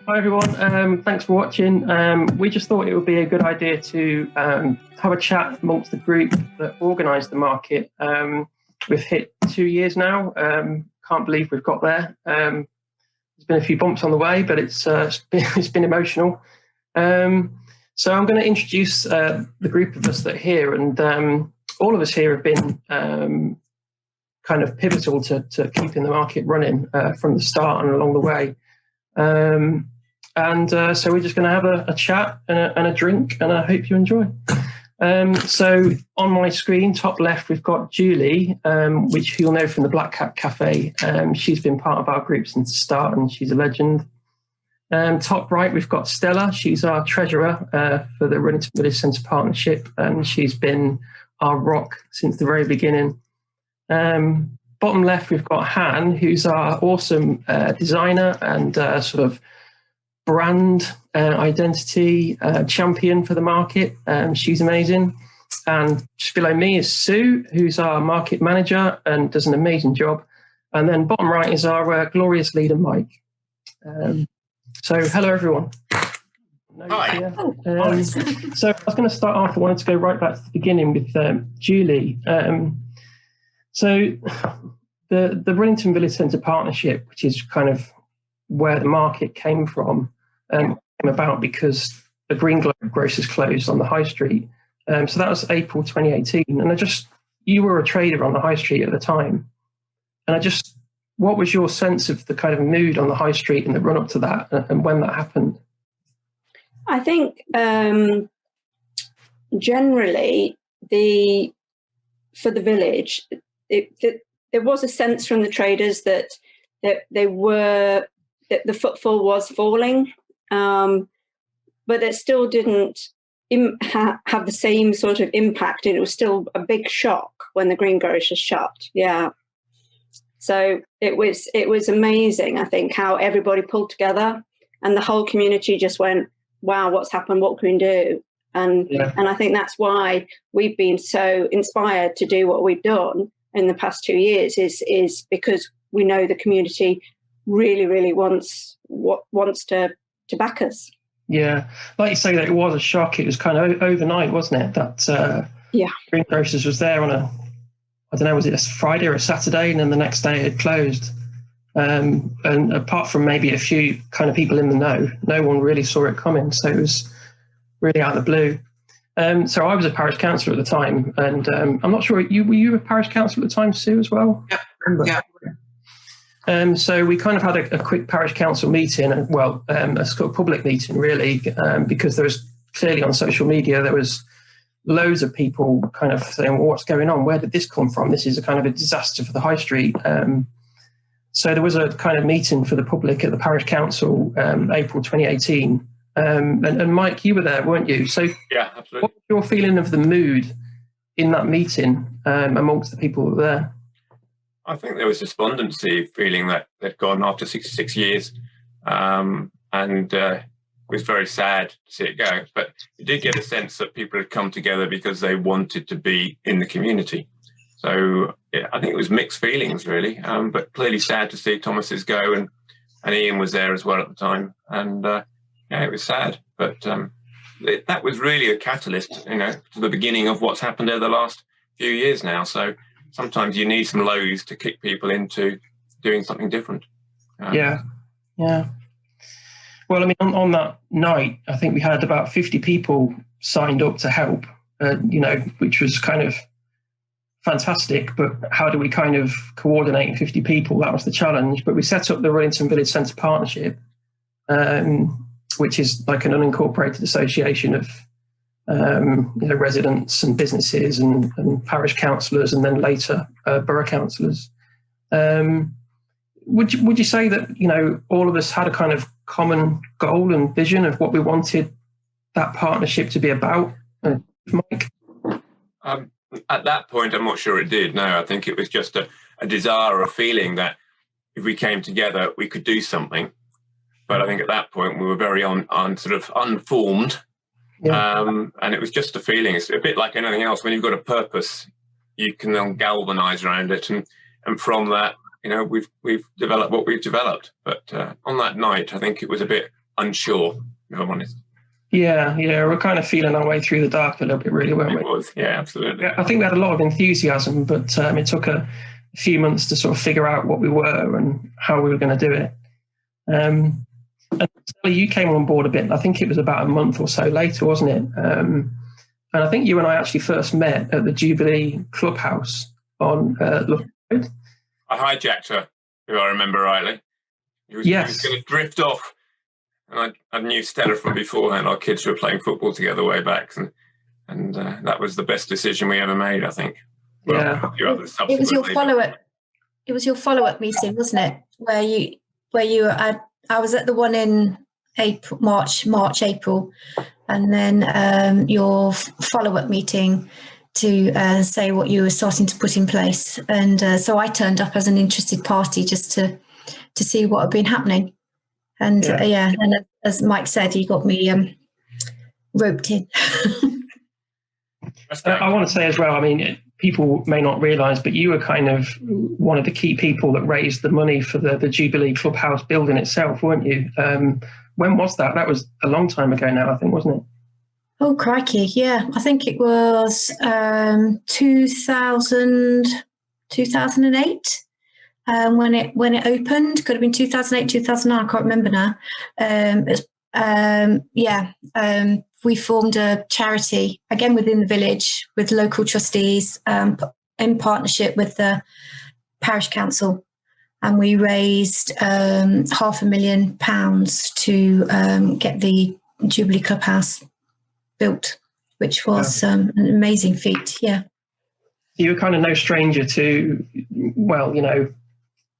Hi everyone, thanks for watching. We just thought it would be a good idea to have a chat amongst the group that organised the market. We've hit 2 years now, can't believe we've got there. There's been a few bumps on the way, but it's been emotional. So I'm going to introduce the group of us that are here, and all of us here have been kind of pivotal to keeping the market running from the start and along the way. So we're just going to have a chat and a drink, and I hope you enjoy. So on my screen, top left, we've got Julie, which you'll know from the Black Cat Cafe. She's been part of our group since the start, and she's a legend. Top right, we've got Stella. She's our treasurer for the Ruddington Village Centre Partnership, and she's been our rock since the very beginning. Bottom left, we've got Han, who's our awesome designer and sort of brand identity champion for the market. She's amazing. And just below me is Sue, who's our market manager and does an amazing job. And then bottom right is our glorious leader, Mike. So hello, everyone. Hi. So I was going to start off. I wanted to go right back to the beginning with Julie. So the Ruddington Village Centre Partnership, which is kind of where the market came from, came about because the Green Grocers closed on the high street. So that was April 2018. And you were a trader on the high street at the time. And what was your sense of the kind of mood on the high street in the run up to that and when that happened? I think generally for the village, there was a sense from the traders that the footfall was falling, but it still didn't have the same sort of impact, and it was still a big shock when the greengrocers shut. Yeah, so it was amazing. I think how everybody pulled together, and the whole community just went, "Wow, what's happened? What can we do?" And I think that's why we've been so inspired to do what we've done in the past 2 years is because we know the community really wants to back us. Yeah, like you say, that it was a shock. It was kind of overnight, wasn't it? That Greengrocers was there on I don't know, was it a Friday or a Saturday, and then the next day it had closed. And apart from maybe a few kind of people in the know, no one really saw it coming. So it was really out of the blue. So I was a parish councillor at the time, and I'm not sure, were you a parish councillor at the time, Sue, as well? Yeah. So we kind of had a quick parish council meeting, a sort of public meeting really, because there was clearly on social media, there was loads of people kind of saying, well, what's going on? Where did this come from? This is a kind of a disaster for the high street. So there was a kind of meeting for the public at the parish council, April 2018. And Mike, you were there, weren't you? So yeah, absolutely. What was your feeling of the mood in that meeting amongst the people that were there? I think there was despondency, feeling that they'd gone after 66 years, and it was very sad to see it go. But you did get a sense that people had come together because they wanted to be in the community. So yeah, I think it was mixed feelings, really, but clearly sad to see Thomas's go, and Ian was there as well at the time, and it was sad. But that was really a catalyst, to the beginning of what's happened over the last few years now. So sometimes you need some lows to kick people into doing something different. Yeah. Well, I mean, on that night, I think we had about 50 people signed up to help, which was kind of fantastic. But how do we kind of coordinate 50 people? That was the challenge. But we set up the Ruddington Village Centre Partnership, which is like an unincorporated association of residents and businesses and parish councillors, and then later borough councillors. Would you say that all of us had a kind of common goal and vision of what we wanted that partnership to be about, Mike? At that point, I'm not sure it did. No, I think it was just a desire, a feeling that if we came together, we could do something. But I think at that point we were very sort of unformed. Yeah. And it was just a feeling. It's a bit like anything else. When you've got a purpose, you can then galvanise around it, and from that, we've developed what we've developed. But on that night, I think it was a bit unsure, if I'm honest. Yeah, we're kind of feeling our way through the dark a little bit, really, weren't we? It was, yeah, absolutely. I think we had a lot of enthusiasm, but it took a few months to sort of figure out what we were and how we were going to do it. And Sally, you came on board a bit. I think it was about a month or so later, wasn't it? And I think you and I actually first met at the Jubilee Clubhouse on Road. I hijacked her, if I remember rightly. He was going to drift off. And I knew Stella from beforehand. Our kids were playing football together way back. And that was the best decision we ever made, I think. Well, yeah. It was your follow-up. It was your follow-up meeting, wasn't it? Where you were I was at the one in April, March, April, and then your follow-up meeting to say what you were starting to put in place. And so I turned up as an interested party just to see what had been happening. And and as Mike said, he got me roped in. I want to say as well, I mean, people may not realise, but you were kind of one of the key people that raised the money for the Jubilee Clubhouse building itself, weren't you? When was that? That was a long time ago now, I think, wasn't it? Oh, crikey, yeah. I think it was 2008 when it opened. Could have been 2008, 2009, I can't remember now. We formed a charity, again within the village, with local trustees in partnership with the parish council. And we raised £500,000 to get the Jubilee Clubhouse built, which was an amazing feat, yeah. You were kind of no stranger to, well, you know,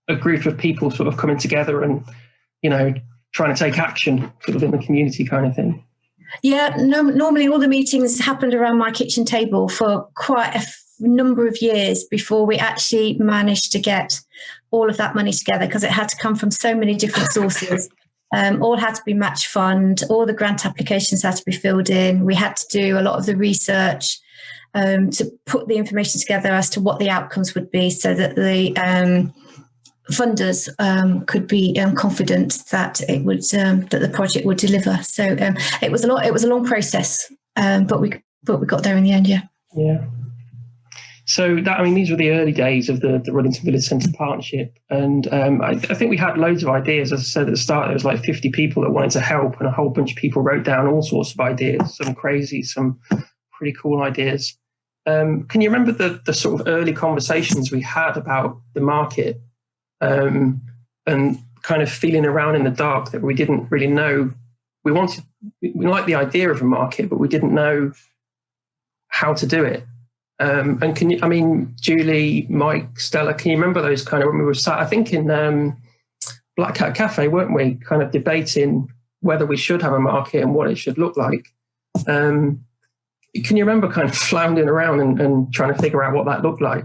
a group of people sort of coming together and, you know, trying to take action sort of in the community kind of thing. Yeah, normally all the meetings happened around my kitchen table for quite a number of years before we actually managed to get all of that money together, because it had to come from so many different sources. All had to be match fund, all the grant applications had to be filled in. We had to do a lot of the research to put the information together as to what the outcomes would be, so that the funders could be confident that it would that the project would deliver. So it was a long process, but we got there in the end. Yeah. So that, I mean, these were the early days of the Ruddington Village Centre partnership, and I think we had loads of ideas. As I said at the start, there was like 50 people that wanted to help, and a whole bunch of people wrote down all sorts of ideas, some crazy, some pretty cool ideas. Can you remember the sort of early conversations we had about the market? And kind of feeling around in the dark that we didn't really know. We liked the idea of a market, but we didn't know how to do it. And can you, I mean, Julie, Mike, Stella, can you remember those kind of, when we were sat, I think in Black Cat Cafe, weren't we, kind of debating whether we should have a market and what it should look like? Can you remember kind of floundering around and trying to figure out what that looked like?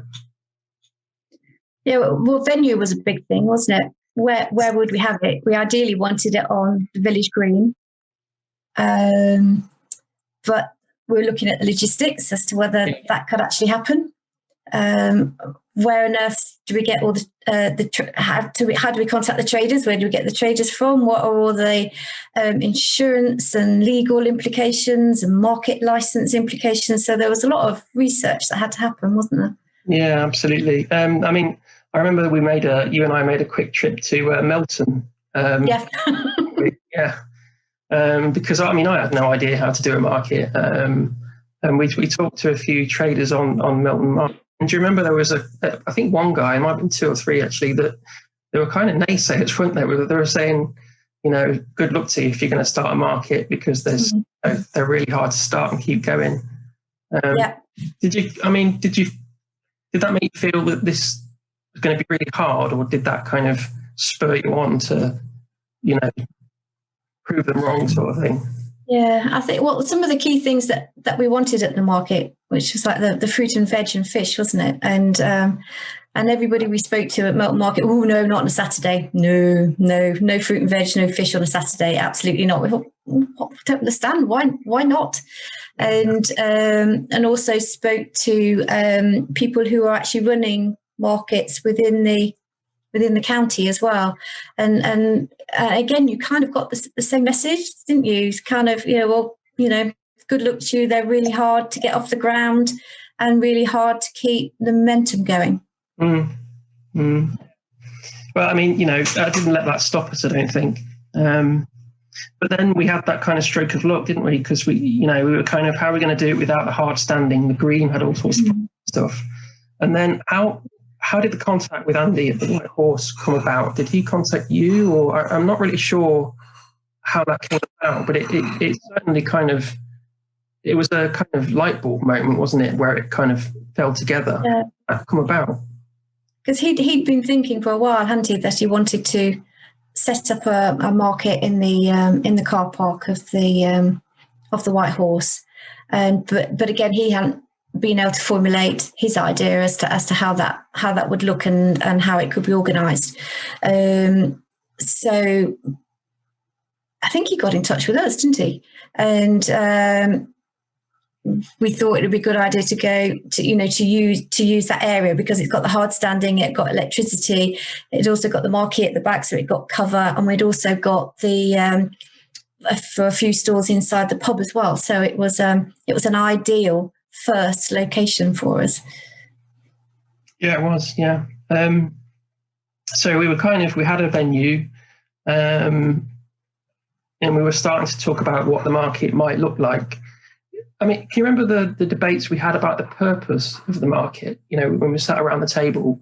Yeah, well, venue was a big thing, wasn't it? Where would we have it? We ideally wanted it on the village green, but we were looking at the logistics as to whether that could actually happen. Where on earth do we get all how do we contact the traders? Where do we get the traders from? What are all the insurance and legal implications and market license implications? So there was a lot of research that had to happen, wasn't there? Yeah, absolutely. I mean, I remember you and I made a quick trip to Melton. Because I mean, I had no idea how to do a market. And we talked to a few traders on Melton Market. And do you remember there was I think one guy, it might have been two or three actually, that they were kind of naysayers, weren't they? They were saying, you know, good luck to you if you're going to start a market, because they're really hard to start and keep going. Did that make you feel that this was going to be really hard, or did that kind of spur you on to, you know, prove them wrong sort of thing? Yeah, I think, well, some of the key things that we wanted at the market, which was like the fruit and veg and fish, wasn't it? And everybody we spoke to at Melton Market, oh no, not on a Saturday. No fruit and veg, no fish on a Saturday. Absolutely not. We thought, I don't understand. Why not? And also spoke to people who are actually running markets within the within the county as well. And again, you kind of got the same message, didn't you? It's kind of, good luck to you. They're really hard to get off the ground and really hard to keep the momentum going. Mm. Mm. Well, I mean, I didn't let that stop us, I don't think. But then we had that kind of stroke of luck, didn't we? Because we were kind of, how are we going to do it without the hard standing? The green had all sorts of stuff. And then how did the contact with Andy at the White Horse come about? Did he contact you, or I'm not really sure how that came about, but it certainly kind of, it was a kind of light bulb moment, wasn't it, where it kind of fell together. Yeah. How did that come about? Because he'd been thinking for a while, hadn't he, that he wanted to set up a market in the car park of the White Horse, but again, he hadn't been able to formulate his idea as to how that would look and how it could be organised. So I think he got in touch with us, didn't he? And we thought it would be a good idea to go to use that area because it's got the hard standing, it got electricity, it also got the marquee at the back, so it got cover, and we'd also got the for a few stores inside the pub as well. So it was an ideal first location for us. Yeah, it was. Yeah. So we had a venue, and we were starting to talk about what the market might look like. I mean, can you remember the debates we had about the purpose of the market? When we sat around the table,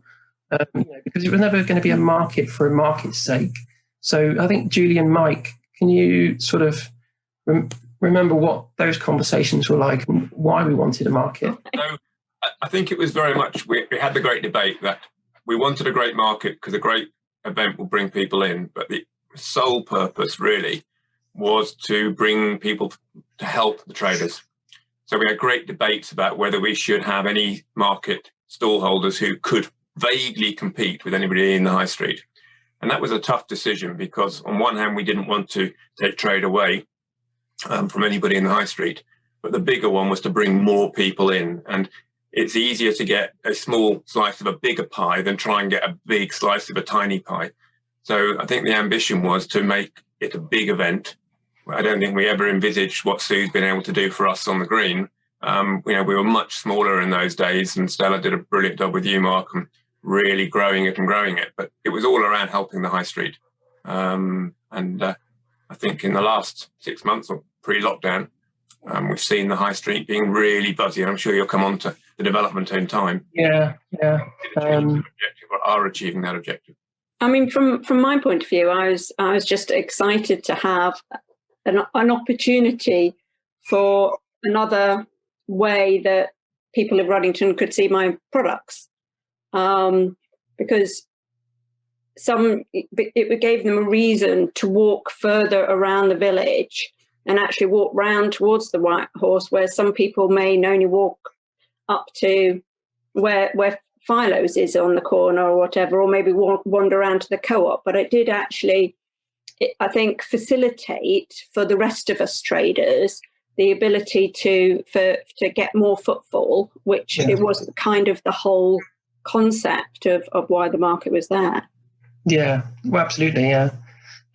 because it was never going to be a market for a market's sake. So I think Julie and Mike, can you sort of remember what those conversations were like and why we wanted a market? So I think it was very much, we had the great debate that we wanted a great market because a great event will bring people in, but the sole purpose really was to bring people to help the traders. So we had great debates about whether we should have any market stallholders who could vaguely compete with anybody in the high street. And that was a tough decision because on one hand, we didn't want to take trade away from anybody in the high street. But the bigger one was to bring more people in. And it's easier to get a small slice of a bigger pie than try and get a big slice of a tiny pie. So I think the ambition was to make it a big event. I don't think we ever envisaged what Sue's been able to do for us on the green. We were much smaller in those days, and Stella did a brilliant job with you, Mark, and really growing it. But it was all around helping the high street. I think in the last 6 months or pre-lockdown, we've seen the high street being really buzzy, and I'm sure you'll come on to the development in time. Yeah. Are achieving that objective. I mean, from my point of view, I was just excited to have an opportunity for another way that people of Ruddington could see my products, because it gave them a reason to walk further around the village and actually walk round towards the White Horse, where some people may only walk up to where Philo's is on the corner or whatever, or maybe wander around to the co-op. But it did actually, I think, facilitate for the rest of us traders the ability to get more footfall, which it was kind of the whole concept of why the market was there. Yeah, well, absolutely, yeah.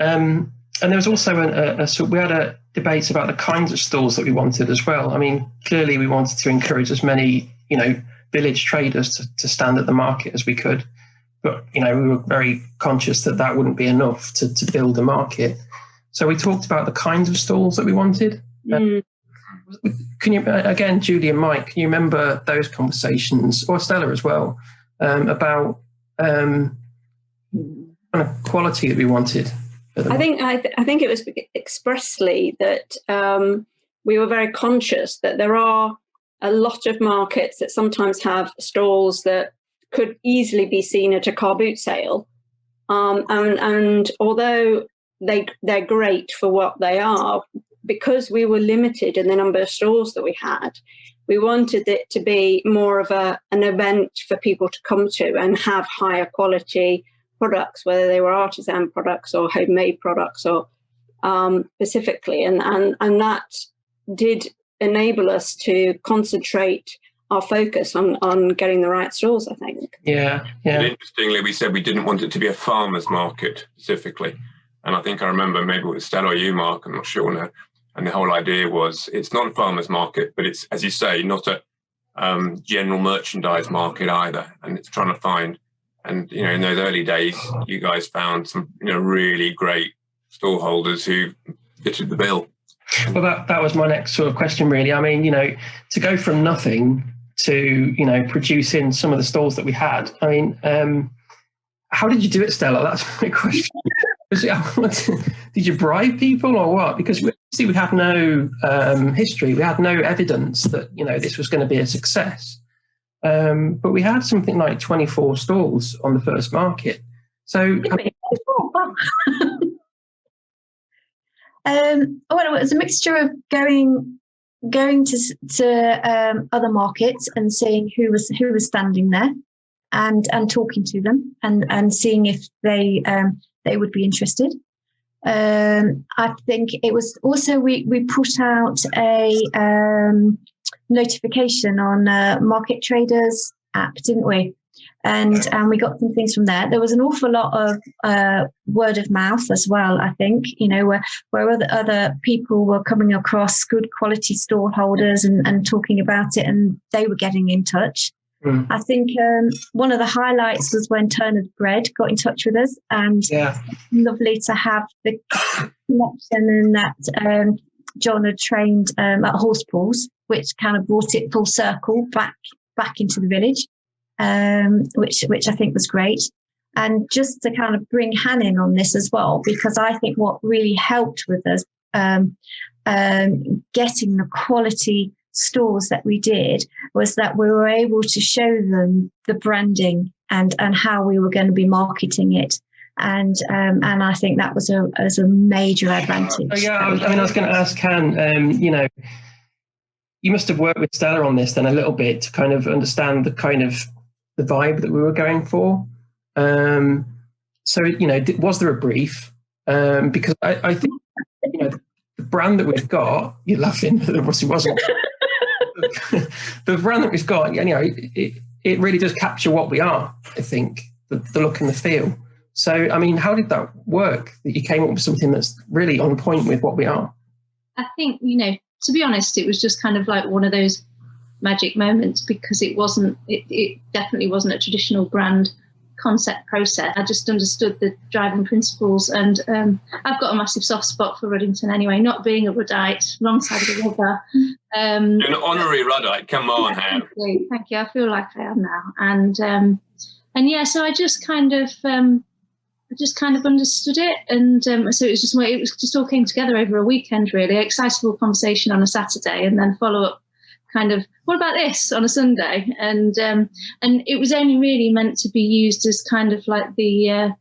And there was also we had a debate about the kinds of stalls that we wanted as well. I mean, clearly we wanted to encourage as many, village traders to stand at the market as we could. But, we were very conscious that wouldn't be enough to build a market. So we talked about the kinds of stalls that we wanted. Can you, again, Julie and Mike, can you remember those conversations, or Stella as well, about kind of quality that we wanted? I think it was expressly that we were very conscious that there are a lot of markets that sometimes have stalls that could easily be seen at a car boot sale, and although they're great for what they are, because we were limited in the number of stalls that we had, we wanted it to be more of an event for people to come to and have higher quality products, whether they were artisan products or homemade products, or specifically, and that did enable us to concentrate our focus on getting the right stalls, I think. Yeah. But interestingly, we said we didn't want it to be a farmer's market specifically. And I think I remember maybe it was Stella or you, Mark, I'm not sure now. And the whole idea was it's not a farmer's market, but it's, as you say, not a general merchandise market either. And it's trying to find, and, you know, in those early days, you guys found some, you know, really great stall holders who fitted the bill. Well, that was my next sort of question, really. I mean, you know, to go from nothing to, you know, producing some of the stalls that we had. I mean, how did you do it, Stella? That's my question. Did you bribe people or what? Because we had no history. We had no evidence that, you know, this was going to be a success. But we had something like 24 stalls on the first market. So... well, it was a mixture of going to other markets and seeing who was standing there, and talking to them and seeing if they would be interested. I think it was also we put out a notification on Market Traders app, didn't we? And we got some things from there. There was an awful lot of word of mouth as well, I think, you know, where other people were coming across good quality stall holders and talking about it, and they were getting in touch. I think one of the highlights was when Turner's Bread got in touch with us, and lovely to have the connection and that John had trained at Horsepools, which kind of brought it full circle back into the village. Which I think was great. And just to kind of bring Han in on this as well, because I think what really helped with us getting the quality stores that we did was that we were able to show them the branding and how we were going to be marketing it. And I think that was a major advantage. Oh, yeah, I was going to ask Han, you know, you must have worked with Stella on this then a little bit to kind of understand the kind of the vibe that we were going for. So, you know, was there a brief? Because I think, you know, the brand that we've got, you're laughing, but there obviously wasn't. The brand that we've got, you know, it really does capture what we are, I think, the look and the feel. So, I mean, how did that work, that you came up with something that's really on point with what we are? I think, you know, to be honest, it was just kind of like one of those magic moments, because it definitely wasn't a traditional brand concept process. I just understood the driving principles, and I've got a massive soft spot for Ruddington anyway, not being a Ruddite, wrong side of the river. You're an honorary Ruddite, come on, Han. Thank you, I feel like I am now. And yeah, so I just kind of understood it, and so it was just all came together over a weekend, really. Excitable conversation on a Saturday, and then follow up kind of, what about this on a Sunday? And it was only really meant to be used as kind of like the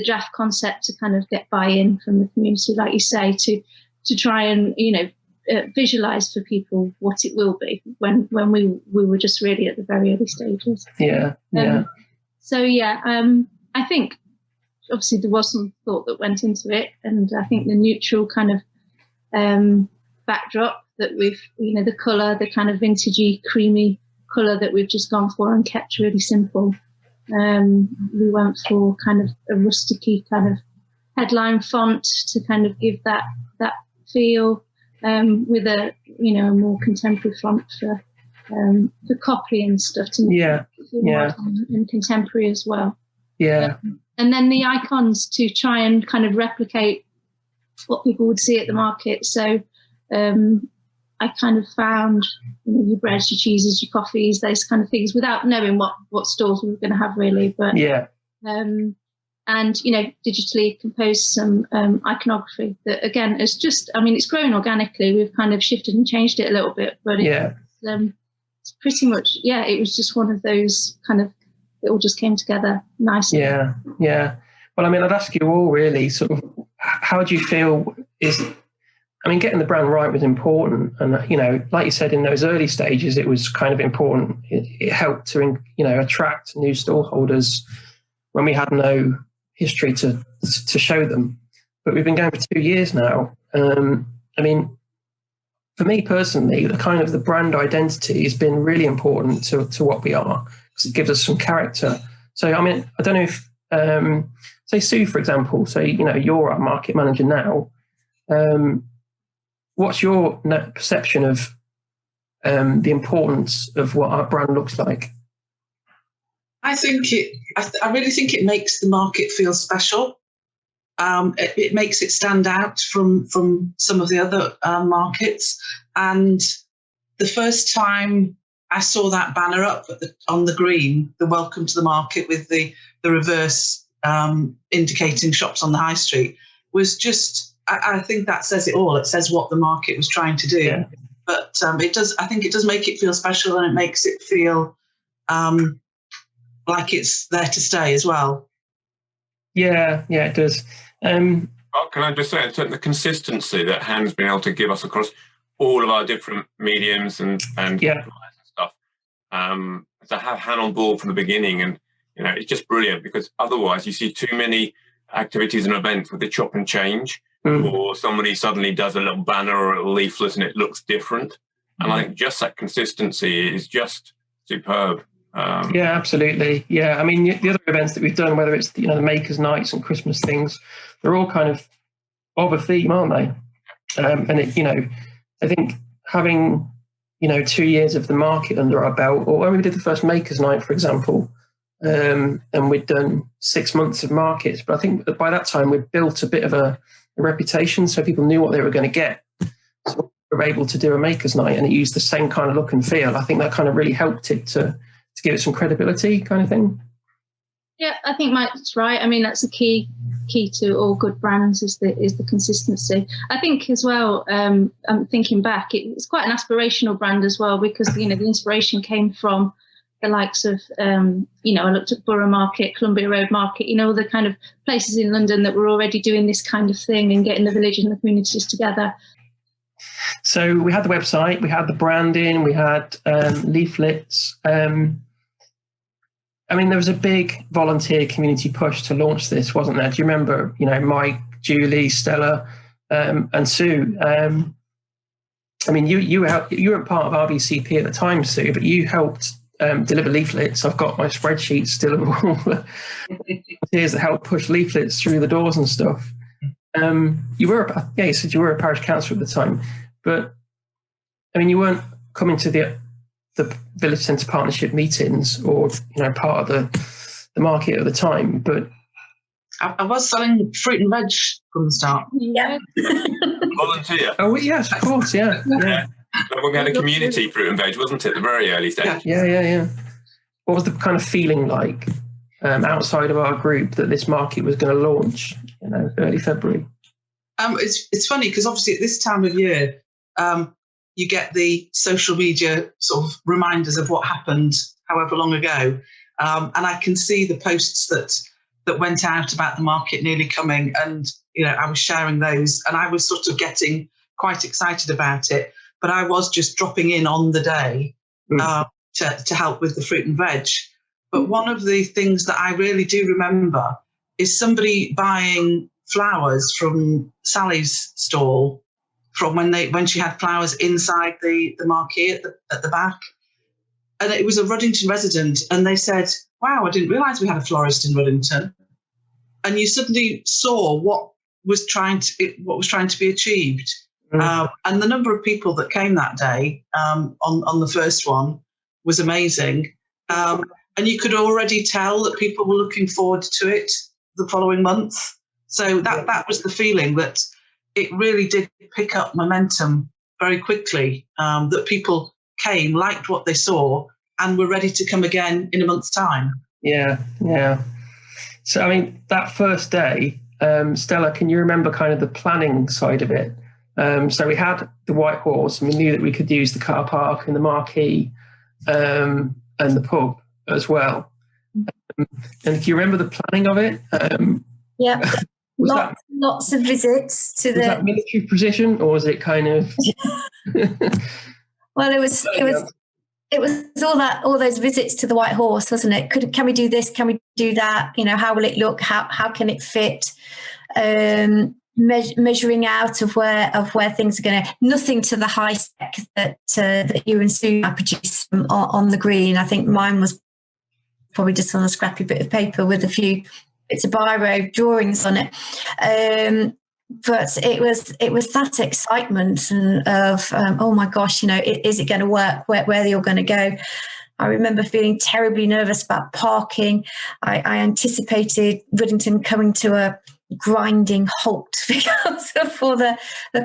draft concept to kind of get buy-in from the community, like you say, to try and, you know, visualize for people what it will be when we were just really at the very early stages. So I think obviously there was some thought that went into it, and I think the neutral kind of backdrop that we've, you know, the colour, the kind of vintagey, creamy colour that we've just gone for and kept really simple. We went for kind of a rusticy kind of headline font to kind of give that feel, with a, you know, a more contemporary font for copy and stuff to make it modern and contemporary as well. And then the icons to try and kind of replicate what people would see at the market. So I kind of found, you know, your breads, your cheeses, your coffees, those kind of things, without knowing what stores we were going to have, really. But and, you know, digitally composed some iconography that, again, is just, I mean, it's grown organically. We've kind of shifted and changed it a little bit, but it's pretty much, it was just one of those kind of, it all just came together nicely. Well, I mean, I'd ask you all really, sort of, how do you feel getting the brand right was important. And, you know, like you said, in those early stages, it was kind of important. It helped to, you know, attract new stallholders when we had no history to show them. But we've been going for 2 years now. I mean, for me personally, the kind of the brand identity has been really important to what we are, because it gives us some character. So, I mean, I don't know if, say Sue, for example, so, you know, you're our market manager now. What's your perception of the importance of what our brand looks like? I really think it makes the market feel special. It makes it stand out from some of the other markets. And the first time I saw that banner up on the green, the welcome to the market with the reverse indicating shops on the high street, was just, I think that says it all. It says what the market was trying to do. Yeah. But I think it does make it feel special, and it makes it feel like it's there to stay as well. Yeah, it does. Can I just say, the consistency that Han's been able to give us across all of our different mediums and stuff, to have Han on board from the beginning, and you know, it's just brilliant, because otherwise you see too many activities and events with the chop and change, or somebody suddenly does a little banner or a little leaflet and it looks different. And I think just that consistency is just superb. Yeah, absolutely. Yeah, I mean, the other events that we've done, whether it's the Makers Nights and Christmas things, they're all kind of a theme, aren't they? And it, I think having 2 years of the market under our belt, or when we did the first Makers Night, for example, and we'd done 6 months of markets, but I think by that time we'd built a bit of a reputation, so people knew what they were going to get. So we were able to do a Makers Night, and it used the same kind of look and feel. I think that kind of really helped it to give it some credibility, kind of thing. Yeah, I think Mike's right. I mean, that's a key to all good brands is the consistency. I think as well, I'm thinking back, it's quite an aspirational brand as well, because the inspiration came from the likes of I looked at Borough Market, Columbia Road Market, all the kind of places in London that were already doing this kind of thing and getting the village and the communities together. So we had the website, we had the branding, we had leaflets. I mean, there was a big volunteer community push to launch this, wasn't there? Do you remember, Mike, Julie, Stella, and Sue? I mean, you weren't part of RBCP at the time, Sue, but you helped deliver leaflets. I've got my spreadsheet still of all the volunteers that helped push leaflets through the doors and stuff. You said you were a parish councillor at the time, but I mean, you weren't coming to the Village Centre Partnership meetings, or part of the market at the time, but I was selling fruit and veg from the start. Yeah. Volunteer. Oh yes, of course, yeah. We had a community fruit and veg, wasn't it, the very early stage? Yeah. What was the kind of feeling like outside of our group that this market was going to launch, early February? It's funny, because obviously at this time of year, you get the social media sort of reminders of what happened however long ago. And I can see the posts that went out about the market nearly coming, and, I was sharing those, and I was sort of getting quite excited about it, but I was just dropping in on the day to help with the fruit and veg. But one of the things that I really do remember is somebody buying flowers from Sally's stall from when she had flowers inside the marquee at the back. And it was a Ruddington resident, and they said, wow, I didn't realise we had a florist in Ruddington. And you suddenly saw what was trying to be achieved. And the number of people that came that day on the first one was amazing. And you could already tell that people were looking forward to it the following month. So that was the feeling, that it really did pick up momentum very quickly, that people came, liked what they saw, and were ready to come again in a month's time. Yeah. So, I mean, that first day, Stella, can you remember kind of the planning side of it? So we had the White Horse, and we knew that we could use the car park and the marquee and the pub as well. And can you remember the planning of it? Yeah. Lots of visits to was that military precision, or was it kind of? Well, it was all those visits to the White Horse, wasn't it? Can we do this? Can we do that? How will it look? How can it fit? measuring out of where things are going to. Nothing to the high spec that you and Sue produce on the green. I think mine was probably just on a scrappy bit of paper with a few bits of biro drawings on it. But it was that excitement and of oh my gosh, is it going to work? Where are they all going to go? I remember feeling terribly nervous about parking. I anticipated Ruddington coming to a grinding halt because of all the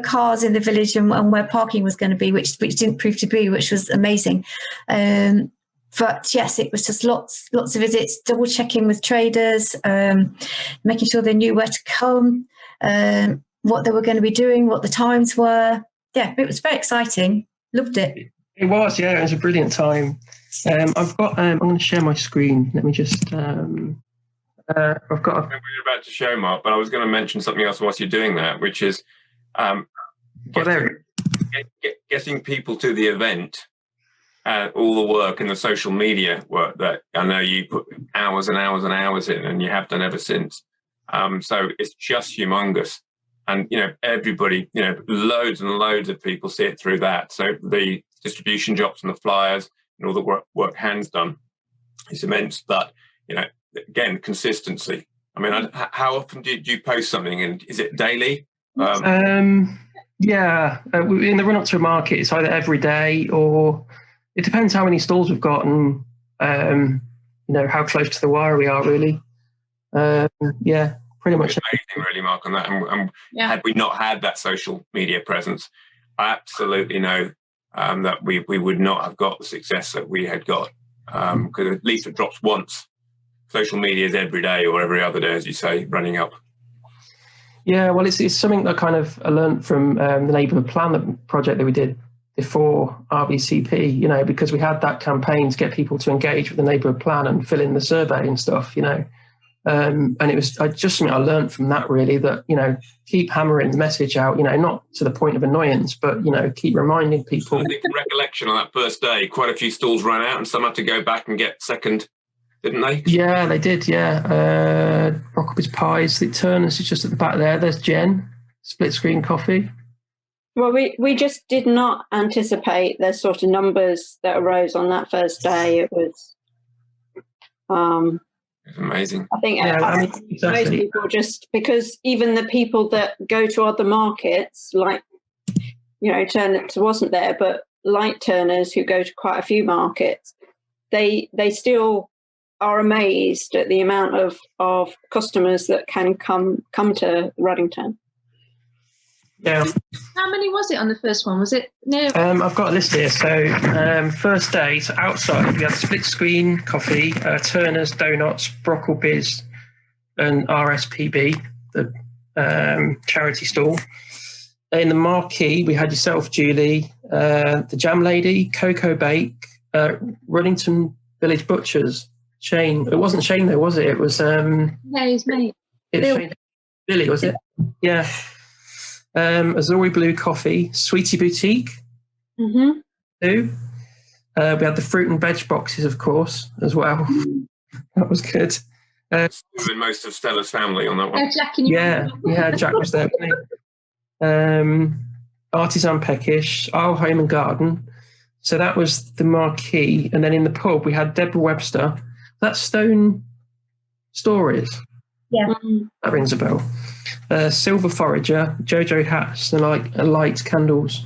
cars in the village and where parking was going to be, which didn't prove to be, which was amazing. But yes, it was just lots of visits, double checking with traders, making sure they knew where to come, what they were going to be doing, what the times were. Yeah, it was very exciting. Loved it. It was, yeah, it was a brilliant time. I'm going to share my screen. Let me just. I've got. We were about to show, Mark, but I was going to mention something else whilst you're doing that, which is getting people to the event. All the work and the social media work that I know you put hours and hours and hours in, and you have done ever since. So it's just humongous, and everybody, loads and loads of people see it through that. So the distribution jobs and the flyers and all the work Han's done is immense. But again, consistency. I mean, how often do you post something, and is it daily? Yeah, in the run up to a market, it's either every day or it depends how many stalls we've got and how close to the wire we are, really. Yeah, pretty much. Amazing, really, Mark, on that. And had we not had that social media presence, I absolutely know that we would not have got the success that we had got. Because at least it drops once. Social media is every day or every other day, as you say, running up. Yeah, well, it's something that kind of I learned from the neighbourhood plan project that we did before RBCP, because we had that campaign to get people to engage with the neighbourhood plan and fill in the survey and stuff, and it was just something I learned from that, really, that, keep hammering the message out, not to the point of annoyance, but, keep reminding people. I think the recollection on that first day, quite a few stalls ran out and some had to go back and get second, didn't they? Yeah, they did, yeah. Brockleby's Pies, the Turners is just at the back there. There's Jen, Split Screen Coffee. Well, we just did not anticipate the sort of numbers that arose on that first day. It was it's amazing. I think exactly. most people, just because even the people that go to other markets, like Turners wasn't there, but like Turners who go to quite a few markets, they still are amazed at the amount of customers that can come to Ruddington. Yeah. How many was it on the first one? Was it near? I've got a list here. So first day, so outside we had Split Screen Coffee, Turner's Donuts, Brockleby's, and RSPB, the charity stall. In the marquee, we had yourself, Julie, the Jam Lady, Cocoa Bake, Ruddington Village Butchers, Shane. It wasn't Shane though, was it? It was No, his mate. Billy, was it? Yeah. Azuri Blue Coffee, Sweetie Boutique. Mm-hmm. Too. We had the fruit and veg boxes, of course, as well. That was good. And most of Stella's family on that one. Jack and you. Yeah, Jack was there. Artisan Peckish, Isle Home and Garden. So that was the marquee. And then in the pub, we had Deborah Webster. That's Stone Stories. Yeah. That rings a bell. Silver Forager, Jojo Hats, and light candles.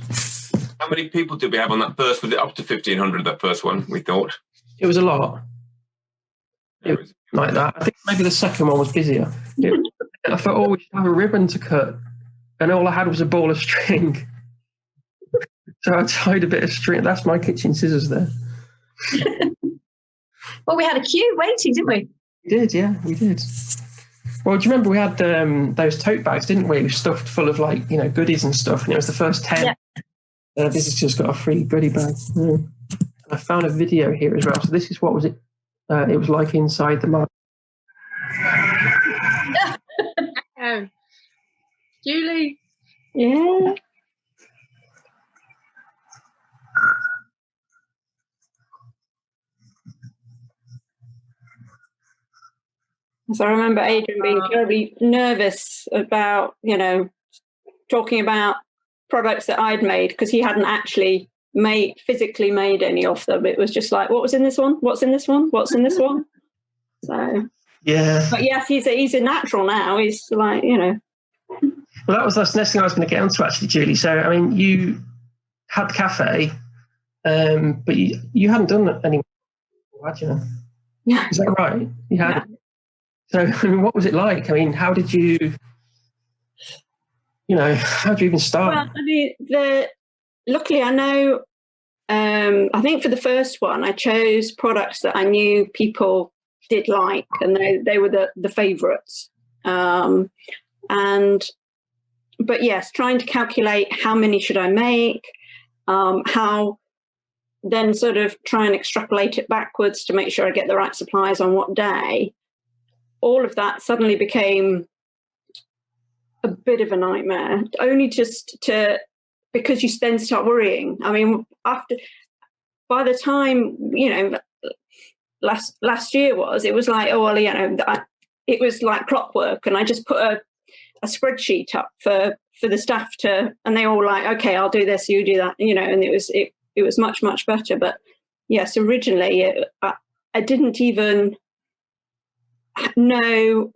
How many people did we have on that first? Was it up to 1,500, that first one, we thought? It was a lot. It was like that. I think maybe the second one was busier. I thought, we should have a ribbon to cut. And all I had was a ball of string. So I tied a bit of string. That's my kitchen scissors there. Well, we had a queue waiting, didn't we? We did, yeah, we did. Well, do you remember we had those tote bags, didn't we? Stuffed full of goodies and stuff. And it was the first 10. Yeah. This has just got a free goodie bag. And I found a video here as well. So this is what was it? It was like inside the market. Oh. Julie. Yeah. So I remember Adrian being terribly nervous about, talking about products that I'd made, because he hadn't actually physically made any of them. It was just like, what was in this one? What's in this one? What's in this one? So yeah. But yes, he's a natural now. He's like, Well, that was the next thing I was going to get onto, actually, Julie. So, I mean, you had the cafe, but you hadn't done it anymore, had you? Yeah. Is that right? You had. Yeah. So, I mean, what was it like? I mean, how did you even start? Well, I mean, luckily, I know. I think for the first one, I chose products that I knew people did like, and they were the favourites. But yes, trying to calculate how many should I make, how then sort of try and extrapolate it backwards to make sure I get the right supplies on what day. All of that suddenly became a bit of a nightmare, only just because you then start worrying. I mean, by the time, last year it was like, oh, well, it was like clockwork, and I just put a spreadsheet up for the staff and they all like, okay, I'll do this, you do that, and it was much, much better. But yes, originally I didn't even know,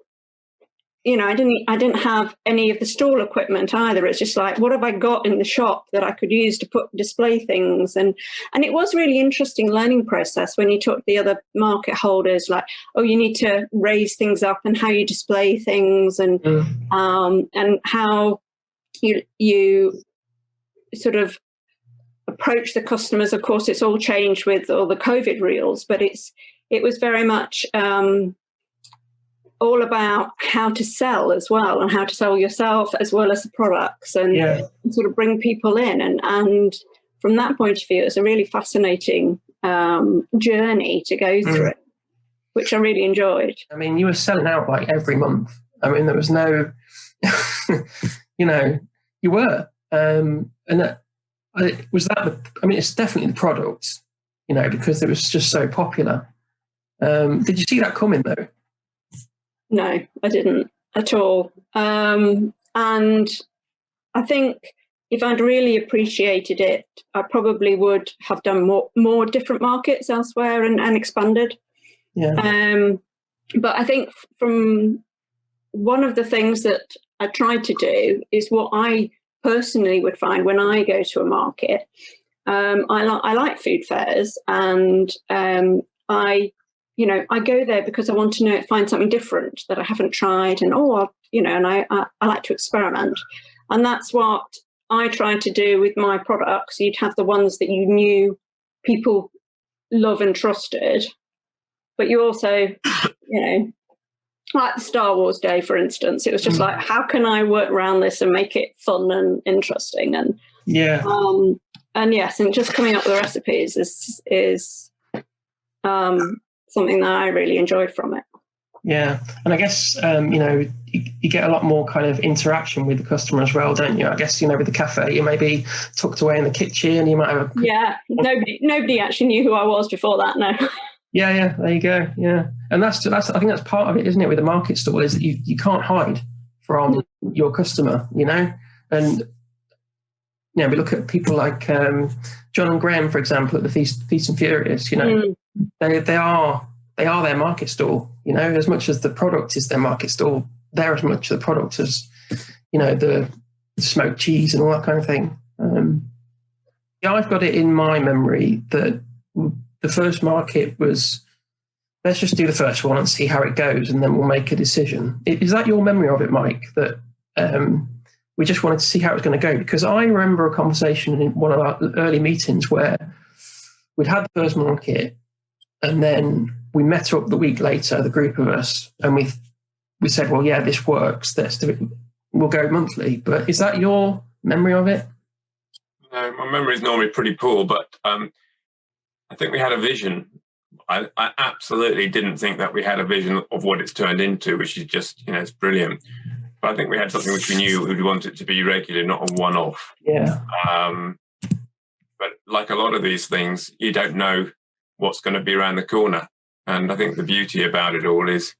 I didn't have any of the stall equipment either. It's just like, what have I got in the shop that I could use to display things? And it was really interesting learning process when you talk to the other market holders, like, oh, you need to raise things up and how you display things, and how you sort of approach the customers. Of course, it's all changed with all the COVID rules, but it was very much all about how to sell as well, and how to sell yourself as well as the products, and sort of bring people in. And from that point of view, it's a really fascinating journey to go through, which I really enjoyed. I mean, you were selling out like every month. I mean, there was no, you were. And it's definitely the product, because it was just so popular. Did you see that coming though? No, I didn't at all. And I think if I'd really appreciated it, I probably would have done more different markets elsewhere and expanded. Yeah. But I think from one of the things that I tried to do is what I personally would find when I go to a market. I like food fairs, and I go there because I want to find something different that I haven't tried, and I like to experiment. And that's what I tried to do with my products. You'd have the ones that you knew people love and trusted, but you also, like the Star Wars Day, for instance, it was just like, how can I work around this and make it fun and interesting? And and yes, and just coming up with the recipes is something that I really enjoyed from it. Yeah, and I guess you get a lot more kind of interaction with the customer as well, don't you? I guess with the cafe, you may be tucked away in the kitchen. You might have nobody actually knew who I was before that. No. Yeah, there you go. Yeah, and that's I think that's part of it, isn't it? With the market stall, is that you can't hide from your customer, and we look at people like John and Graham, for example, at the Feast and Furious. They are their market stall. As much as the product is their market stall, they're as much the product as the smoked cheese and all that kind of thing. I've got it in my memory that the first market was, let's just do the first one and see how it goes, and then we'll make a decision. Is that your memory of it, Mike? That we just wanted to see how it was going to go? Because I remember a conversation in one of our early meetings where we'd had the first market, and then we met up the week later, the group of us, and we said, well, yeah, this works. We'll go monthly. But is that your memory of it? No, my memory is normally pretty poor, but I think we had a vision. I absolutely didn't think that we had a vision of what it's turned into, which is just, it's brilliant. But I think we had something which we knew we'd want it to be regular, not a one-off. Yeah. But like a lot of these things, you don't know what's going to be around the corner. And I think the beauty about it all is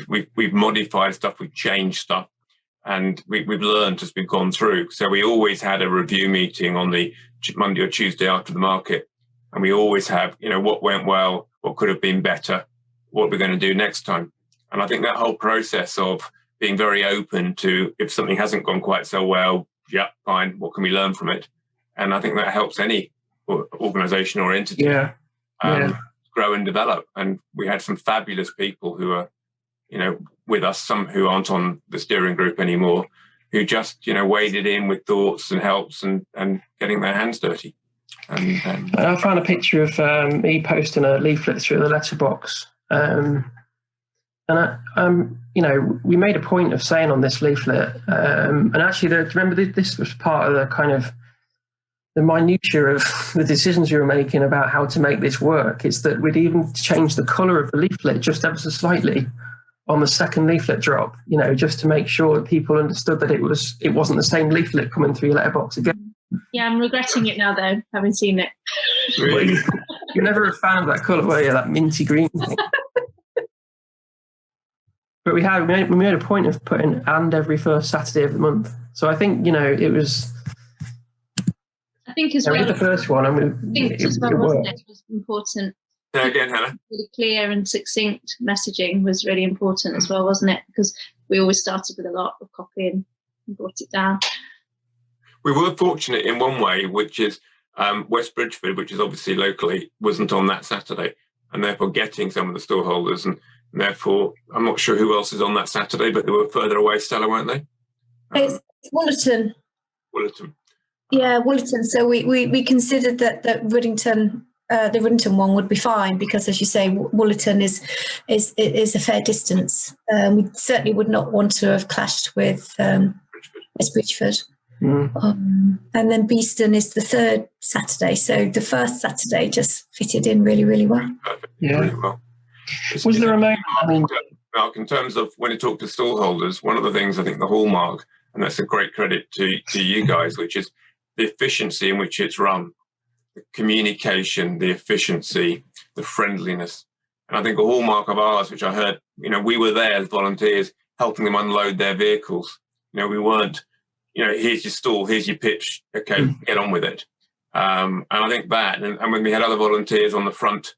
we've modified stuff, we've changed stuff. And we've learned as we've gone through. So we always had a review meeting on the Monday or Tuesday after the market. And we always have, what went well, what could have been better, what we're going to do next time. And I think that whole process of being very open to, if something hasn't gone quite so well, yeah, fine, what can we learn from it? And I think that helps any organisation or entity grow and develop. And we had some fabulous people who are, with us, some who aren't on the steering group anymore, who just, waded in with thoughts and helps and getting their hands dirty. And I found a picture of me posting a leaflet through the letterbox. And we made a point of saying on this leaflet, and actually, remember this was part of the kind of the minutiae of the decisions we were making about how to make this work. Is that we'd even changed the colour of the leaflet just ever so slightly on the second leaflet drop, just to make sure that people understood that it wasn't the same leaflet coming through your letterbox again. Yeah, I'm regretting it now, though, having seen it. really, You're never a fan of that colour, were you? That minty green thing. But we made a point of putting "and" every first Saturday of the month. So I think it was. I think as well. We did the first one, and wasn't it? It was important. Say again, Hannah. Really clear and succinct messaging was really important as well, wasn't it? Because we always started with a lot of copy and brought it down. We were fortunate in one way, which is West Bridgford, which is obviously locally, wasn't on that Saturday, and therefore getting some of the storeholders, and therefore I'm not sure who else is on that Saturday, but they were further away, Stella, weren't they? It's Woollerton. Woollerton. Yeah, Woollerton. So we considered that Ruddington, the Ruddington one would be fine because, as you say, Woollerton is a fair distance. We certainly would not want to have clashed with West Bridgford. And then Beeston is the third Saturday, so the first Saturday just fitted in really, really well. Perfect. Yeah. Really well. Was there a moment? Mark, in terms of when you talk to storeholders, one of the things I think the hallmark, and that's a great credit to you guys, which is the efficiency in which it's run, the communication, the efficiency, the friendliness. And I think a hallmark of ours, which I heard, we were there as volunteers helping them unload their vehicles. We weren't, here's your stall, here's your pitch, okay, get on with it. And I think that, and when we had other volunteers on the front,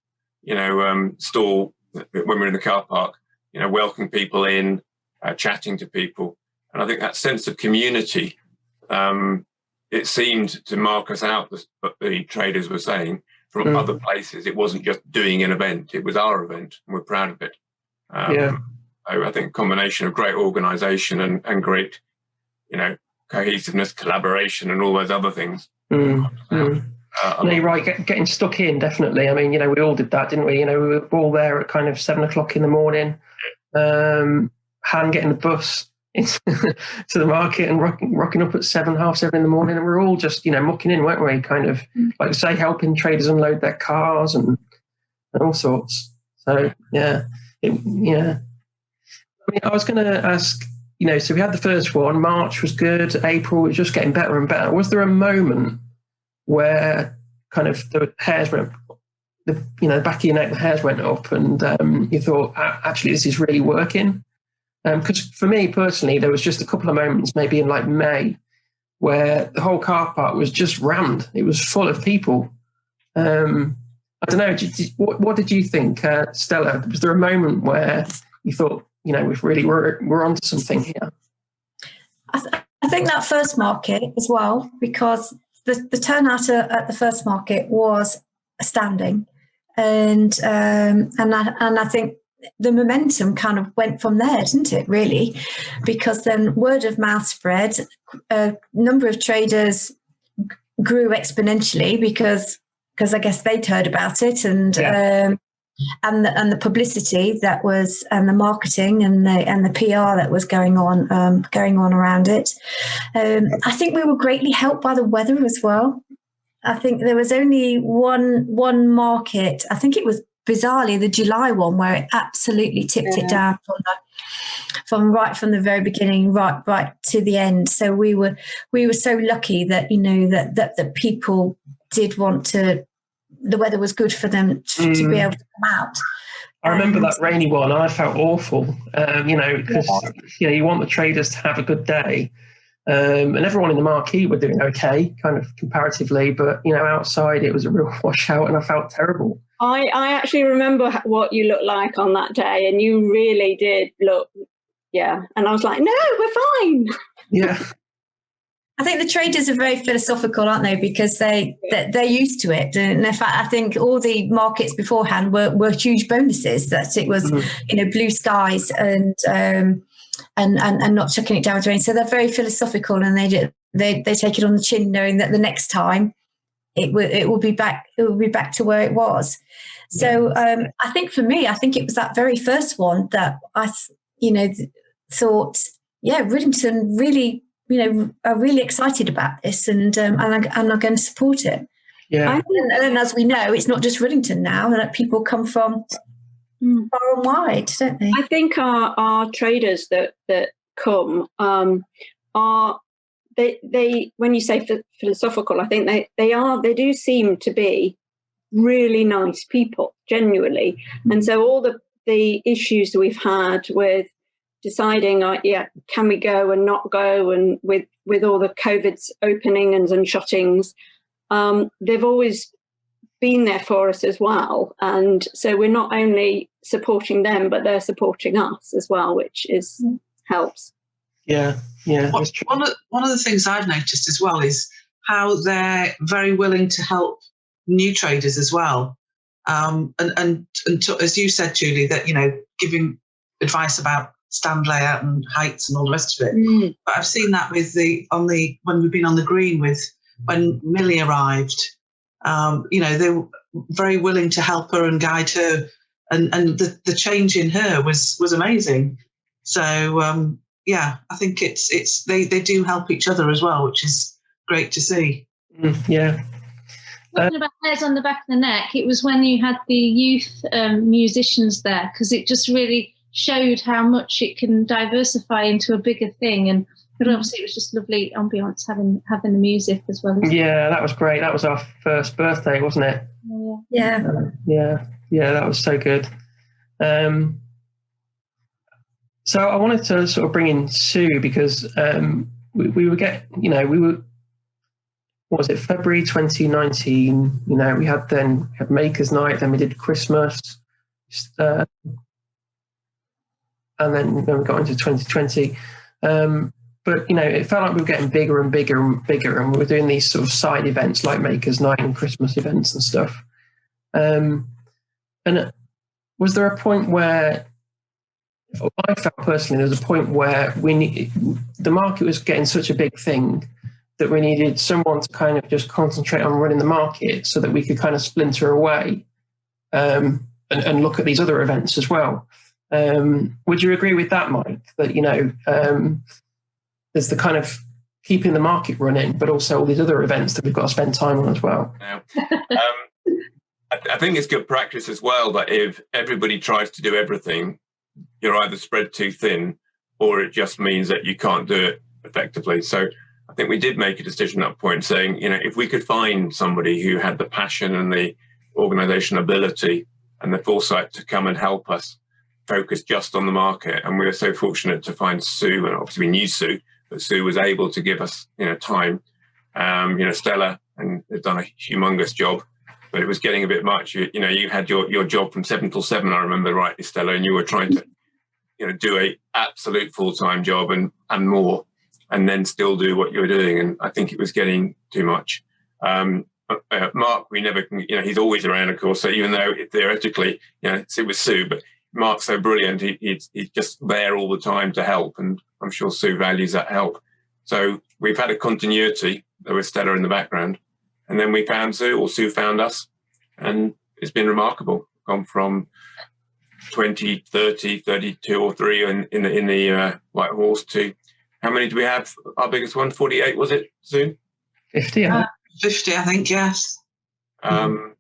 stall, when we were in the car park, welcoming people in, chatting to people. And I think that sense of community, it seemed to mark us out, what the traders were saying, from other places. It wasn't just doing an event, it was our event, and we're proud of it. So I think a combination of great organisation and great, cohesiveness, collaboration, and all those other things. No, you're right. Getting stuck in, definitely. I mean, we all did that, didn't we? We were all there at kind of 7 o'clock in the morning. Han getting the bus into to the market and rocking up at 7:30 in the morning, and we're all just, mucking in, weren't we? Kind of, like say, helping traders unload their cars and all sorts. So yeah. I mean, I was going to ask. So we had the first one. March was good. April was just getting better and better. Was there a moment where kind of the hairs went, the back of your neck, the hairs went up, and you thought, actually, this is really working? Because for me personally, there was just a couple of moments, maybe in like May, where the whole car park was just rammed. It was full of people. I don't know. What did you think, Stella? Was there a moment where you thought, we're onto something here? I think that first market as well, because the turnout at the first market was astounding, and I think the momentum kind of went from there, didn't it? Really, because then word of mouth spread. A number of traders grew exponentially because I guess they'd heard about it, and the publicity that was, and the marketing and the PR that was going on around it. I think we were greatly helped by the weather as well. I think there was only one market. I think it was bizarrely the July one where it absolutely tipped it down from the very beginning right to the end. So we were so lucky that that people did want to. The weather was good for them to be able to come out. I remember that rainy one. I felt awful, because you want the traders to have a good day, and everyone in the marquee were doing okay, kind of comparatively, but outside it was a real washout, and I felt terrible. I actually remember what you looked like on that day, and you really did look, and I was like, no, we're fine. Yeah. I think the traders are very philosophical, aren't they? Because they're used to it, and in fact, I think all the markets beforehand were huge bonuses. That it was, blue skies and not chucking it down to rain. So they're very philosophical, and they take it on the chin, knowing that the next time it will be back to where it was. So I think for me, it was that very first one that I thought, Ruddington really. Are really excited about this, and are going to support it. Yeah. And as we know, it's not just Ruddington now; that people come from far and wide, don't they? I think our traders that come are they when you say philosophical, I think they do seem to be really nice people, genuinely, and so all the issues that we've had with deciding, can we go and not go, and with all the COVID's openings and shuttings, they've always been there for us as well. And so we're not only supporting them, but they're supporting us as well, which helps. Yeah. One of the things I've noticed as well is how they're very willing to help new traders as well. And as you said, Julie, that giving advice about stand layout and heights and all the rest of it. But I've seen that with when we've been on the green when Millie arrived, they were very willing to help her and guide her, and the change in her was amazing. So I think it's they do help each other as well, which is great to see. Yeah. Talking about hairs on the back of the neck, it was when you had the youth musicians there, because it just really showed how much it can diversify into a bigger thing, but obviously it was just lovely ambience having the music as well. Yeah, that was great. That was our first birthday, wasn't it? Yeah. That was so good. So I wanted to sort of bring in Sue, because we were what was it, February 2019? We had Makers Night, then we did Christmas. And then we got into 2020. But, it felt like we were getting bigger and bigger and bigger, and we were doing these sort of side events like Makers Night and Christmas events and stuff. And was there a point where, I felt personally, there was a point where the market was getting such a big thing that we needed someone to kind of just concentrate on running the market so that we could kind of splinter away and look at these other events as well. Would you agree with that, Mike? That there's the kind of keeping the market running, but also all these other events that we've got to spend time on as well. I think it's good practice as well that if everybody tries to do everything, you're either spread too thin, or it just means that you can't do it effectively. So I think we did make a decision at that point, saying, if we could find somebody who had the passion and the organisation ability and the foresight to come and help us focus just on the market. And we were so fortunate to find Sue, and obviously we knew Sue, but Sue was able to give us, time. Stella, and they've done a humongous job, but it was getting a bit much. You had your job from 7 till 7, I remember rightly, Stella, and you were trying to, do a absolute full-time job and more, and then still do what you were doing. And I think it was getting too much. Mark, we never can, he's always around, of course. So even though theoretically, it was Sue, but Mark's so brilliant. He's just there all the time to help. And I'm sure Sue values that help. So we've had a continuity. There was Stella in the background. And then we found Sue, or Sue found us. And it's been remarkable. Gone from 20, 30, 32 or 3 in the White Horse to, how many do we have? Our biggest one, 48, was it, Sue? 50, I think. 50, I think, yes. And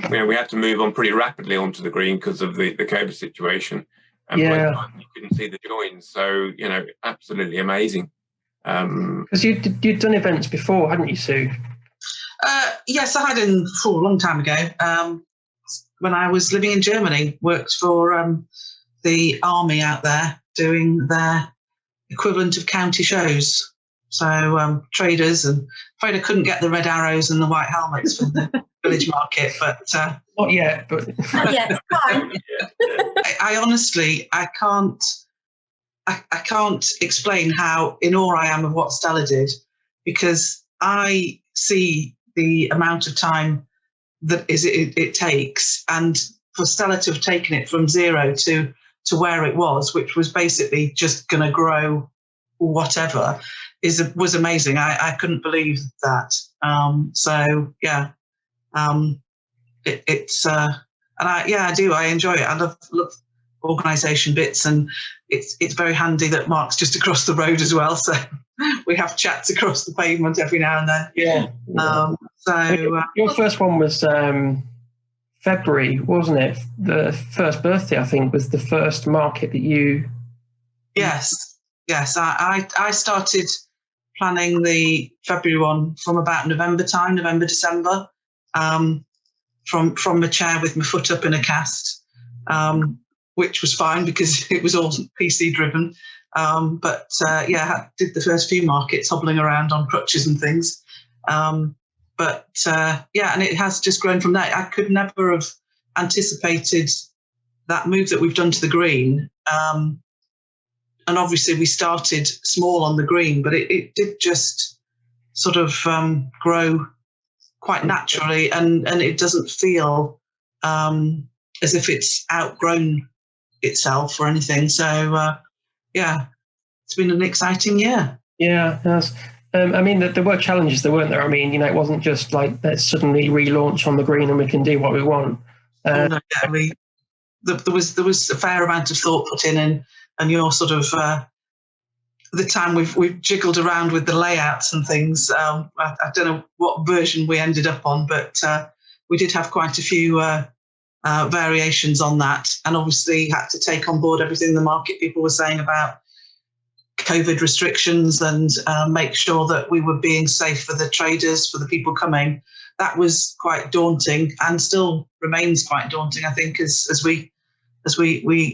we had to move on pretty rapidly onto the green because of the COVID situation. And by the time you couldn't see the joins. So, absolutely amazing. Because you'd done events before, hadn't you, Sue? Yes, I had a long time ago. when I was living in Germany, worked for the army out there doing their equivalent of county shows. So traders, and afraid I couldn't get the red arrows and the white helmets from the village market, but not yet. But not yet. Fine. I honestly, I can't explain how in awe I am of what Stella did, because I see the amount of time that it takes, and for Stella to have taken it from zero to where it was, which was basically just going to grow whatever, was amazing. I couldn't believe that. So yeah, it's and I do. I enjoy it. I love organisation bits, and it's very handy that Mark's just across the road as well. So we have chats across the pavement every now and then. Yeah. Your first one was February, wasn't it? The first birthday, I think, was the first market that you. Yes. I started planning the February one from about November, December, from a chair with my foot up in a cast, which was fine because it was all PC driven. But I did the first few markets hobbling around on crutches and things. And it has just grown from there. I could never have anticipated that move that we've done to the green. And obviously we started small on the green, but it did just sort of grow quite naturally, and it doesn't feel as if it's outgrown itself or anything. So it's been an exciting year. Yeah, yes. I mean, there were challenges, there weren't there? I mean, it wasn't just like let's suddenly relaunch on the green and we can do what we want. There was a fair amount of thought put in, and you're sort of the time we've jiggled around with the layouts and things. I don't know what version we ended up on, but we did have quite a few variations on that, and obviously had to take on board everything the market people were saying about COVID restrictions and make sure that we were being safe for the traders, for the people coming. That was quite daunting, and still remains quite daunting, I think, as we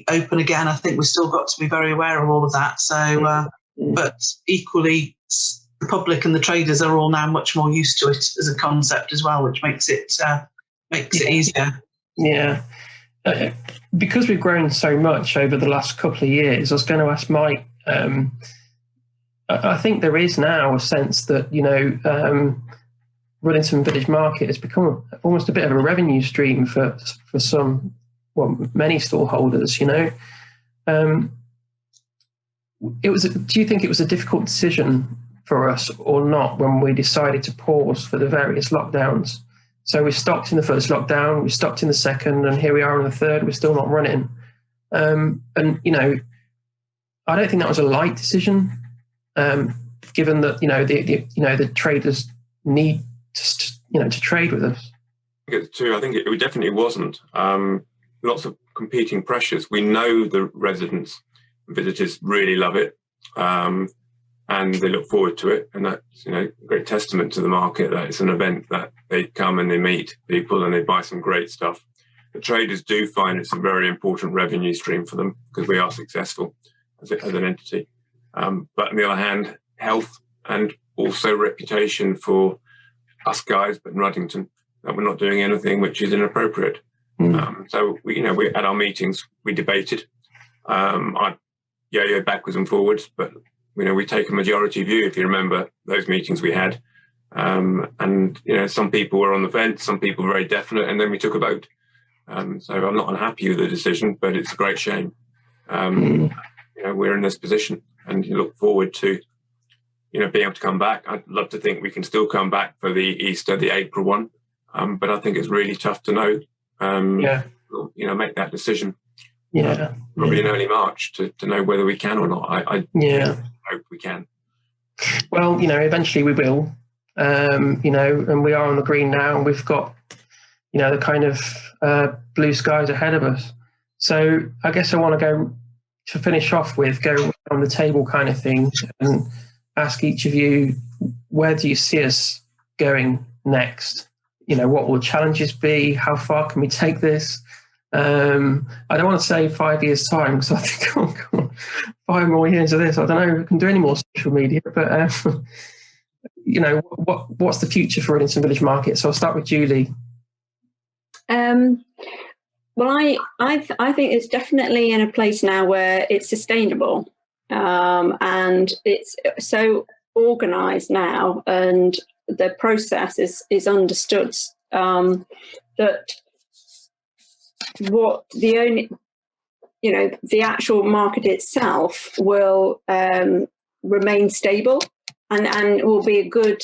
open again. I think we've still got to be very aware of all of that. So, but equally, the public and the traders are all now much more used to it as a concept as well, which makes it easier. Yeah. Because we've grown so much over the last couple of years, I was going to ask Mike, I think there is now a sense that, Ruddington Village Market has become almost a bit of a revenue stream for many stallholders, do you think it was a difficult decision for us or not when we decided to pause for the various lockdowns? So we stopped in the first lockdown, we stopped in the second, and here we are in the third, we're still not running. I don't think that was a light decision, given that, the traders need to trade with us. I think it's true. I think it definitely wasn't. Lots of competing pressures. We know the residents and visitors really love it, and they look forward to it. And that's a great testament to the market that it's an event that they come and they meet people and they buy some great stuff. The traders do find it's a very important revenue stream for them because we are successful as an entity. But on the other hand, health and also reputation for us guys, but in Ruddington, that we're not doing anything which is inappropriate. So we at our meetings we debated. I backwards and forwards, but we take a majority view. If you remember those meetings we had, and some people were on the fence, some people were very definite, and then we took a vote. So I'm not unhappy with the decision, but it's a great shame. We're in this position, and you look forward to being able to come back. I'd love to think we can still come back for the Easter, the April one, but I think it's really tough to know. Make that decision. Probably in early March to know whether we can or not. I hope we can. Well, eventually we will. And we are on the green now, and we've got the kind of blue skies ahead of us. So I guess I want to finish off with go on the table kind of thing and ask each of you, where do you see us going next? what will the challenges be? How far can we take this? I don't want to say 5 years' time, because I think, oh God, 5 more years of this, I don't know if we can do any more social media, but what's the future for Ruddington Village Market? So I'll start with Julie. Well, I think it's definitely in a place now where it's sustainable, and it's so organised now, and the process is understood, that what the only, the actual market itself will remain stable, and will be a good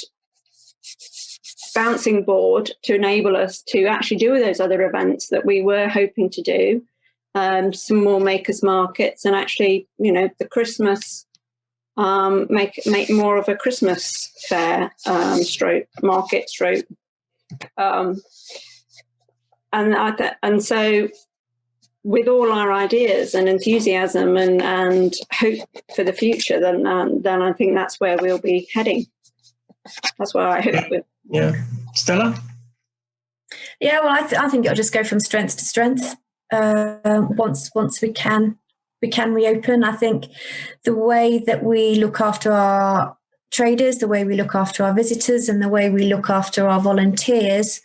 bouncing board to enable us to actually do those other events that we were hoping to do, some more makers markets, and actually, the Christmas, make more of a Christmas fair, stroke market stroke, and so with all our ideas and enthusiasm and hope for the future, then I think that's where we'll be heading. That's where I hope we're. Yeah. Stella? Yeah, well, I think it'll just go from strength to strength. Once we can reopen. I think the way that we look after our traders, the way we look after our visitors, and the way we look after our volunteers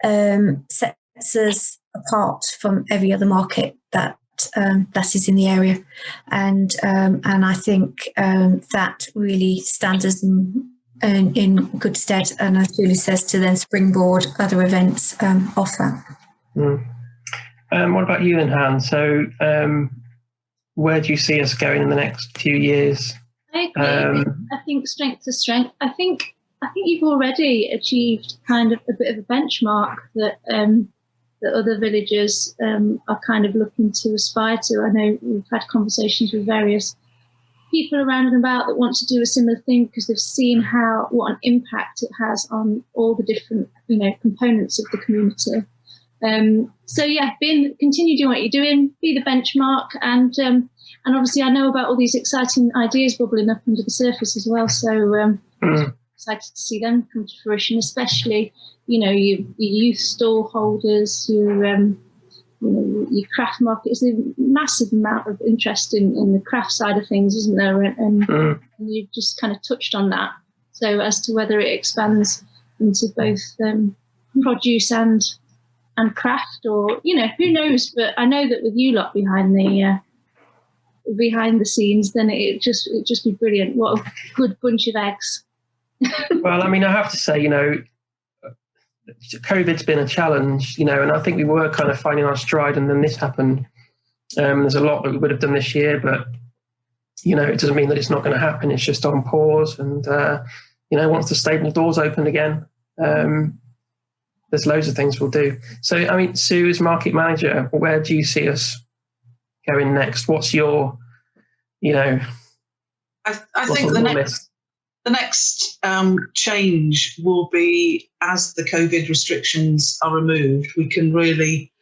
sets us apart from every other market that is in the area, and I think that really stands us in good stead, and as Julie says, to then springboard other events off that. What about you, Han? So where do you see us going in the next few years? I agree. I think strength to strength. I think you've already achieved kind of a bit of a benchmark that other villages are kind of looking to aspire to. I know we've had conversations with various people around and about that want to do a similar thing, because they've seen what an impact it has on all the different components of the community. So yeah, continue doing what you're doing, be the benchmark, and obviously I know about all these exciting ideas bubbling up under the surface as well. So excited to see them come to fruition, especially your youth stall holders, your craft market. There's a massive amount of interest in the craft side of things, isn't there? And you've just kind of touched on that. So as to whether it expands into both produce and craft, or who knows? But I know that with you lot behind the scenes, then it just be brilliant. What a good bunch of eggs. Well, I mean, I have to say, COVID's been a challenge, and I think we were kind of finding our stride, and then this happened. There's a lot that we would have done this year, but it doesn't mean that it's not going to happen. It's just on pause, and once the stable doors open again, there's loads of things we'll do. So, I mean, Sue, as market manager, where do you see us going next? What's your, I think the next change will be, as the COVID restrictions are removed, we can really,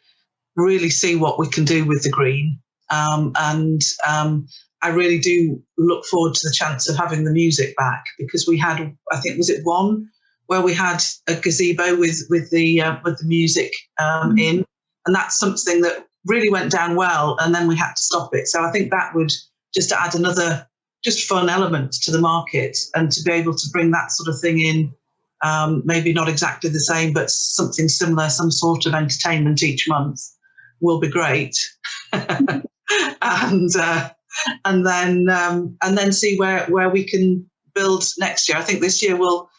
really see what we can do with the green. And I really do look forward to the chance of having the music back, because we had, I think, was it one where we had a gazebo with the music in, and that's something that really went down well, and then we had to stop it. So I think that would just add another just fun element to the market, and to be able to bring that sort of thing in, maybe not exactly the same, but something similar, some sort of entertainment each month, will be great. and then see where we can build next year. I think this year will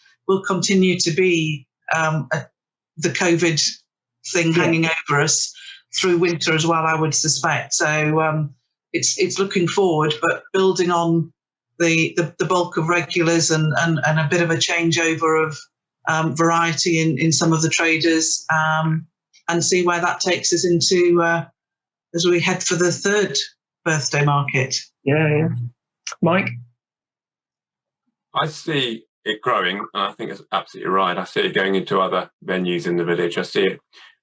continue to be the COVID thing hanging over us through winter as well, I would suspect. So it's looking forward, but building on the bulk of regulars and a bit of a changeover of variety in some of the traders, and see where that takes us into as we head for the third birthday market. Yeah. Mike? I see it growing, and I think it's absolutely right. I see it going into other venues in the village. I see it.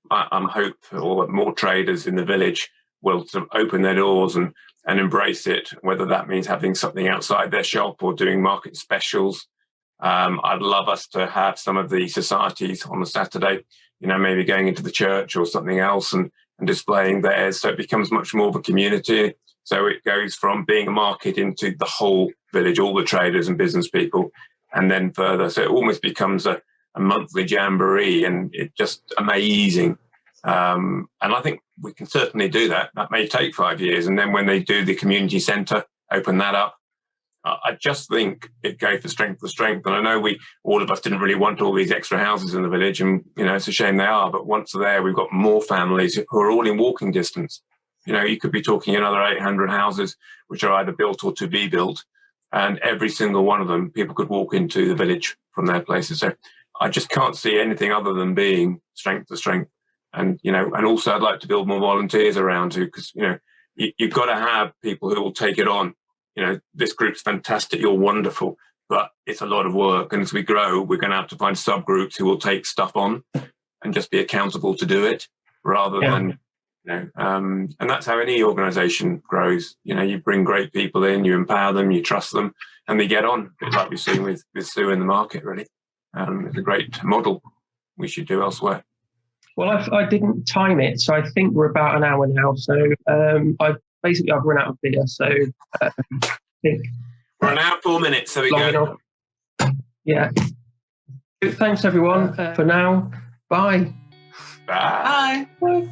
I'm hopeful that more traders in the village will sort of open their doors and embrace it, whether that means having something outside their shop or doing market specials. I'd love us to have some of the societies on the Saturday, maybe going into the church or something else and displaying theirs. So it becomes much more of a community. So it goes from being a market into the whole village, all the traders and business people, and then further. So it almost becomes a monthly jamboree, and it's just amazing. And I think we can certainly do that. That may take 5 years. And then when they do the community centre, open that up, I just think it goes from strength to strength. And I know all of us didn't really want all these extra houses in the village, and, it's a shame they are. But once they're there, we've got more families who are all in walking distance. You could be talking another 800 houses, which are either built or to be built. And every single one of them, people could walk into the village from their places. So I just can't see anything other than being strength to strength. And, and also I'd like to build more volunteers around too, because, you've got to have people who will take it on. This group's fantastic, you're wonderful, but it's a lot of work. And as we grow, we're going to have to find subgroups who will take stuff on and just be accountable to do it rather than, and that's how any organization grows. You bring great people in, you empower them, you trust them, and they get on, like we've seen with Sue in the market, really. It's a great model we should do elsewhere. Well, I didn't time it, so I think we're about an hour now. So I've run out of beer. So I think we're an hour 4 minutes. So we go. Enough. Yeah. Thanks, everyone. For now, bye. Bye. Bye.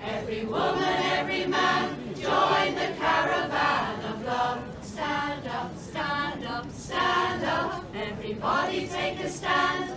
Every woman, every man, join the caravan of love. Stand up, stand up, stand up. Everybody take a stand.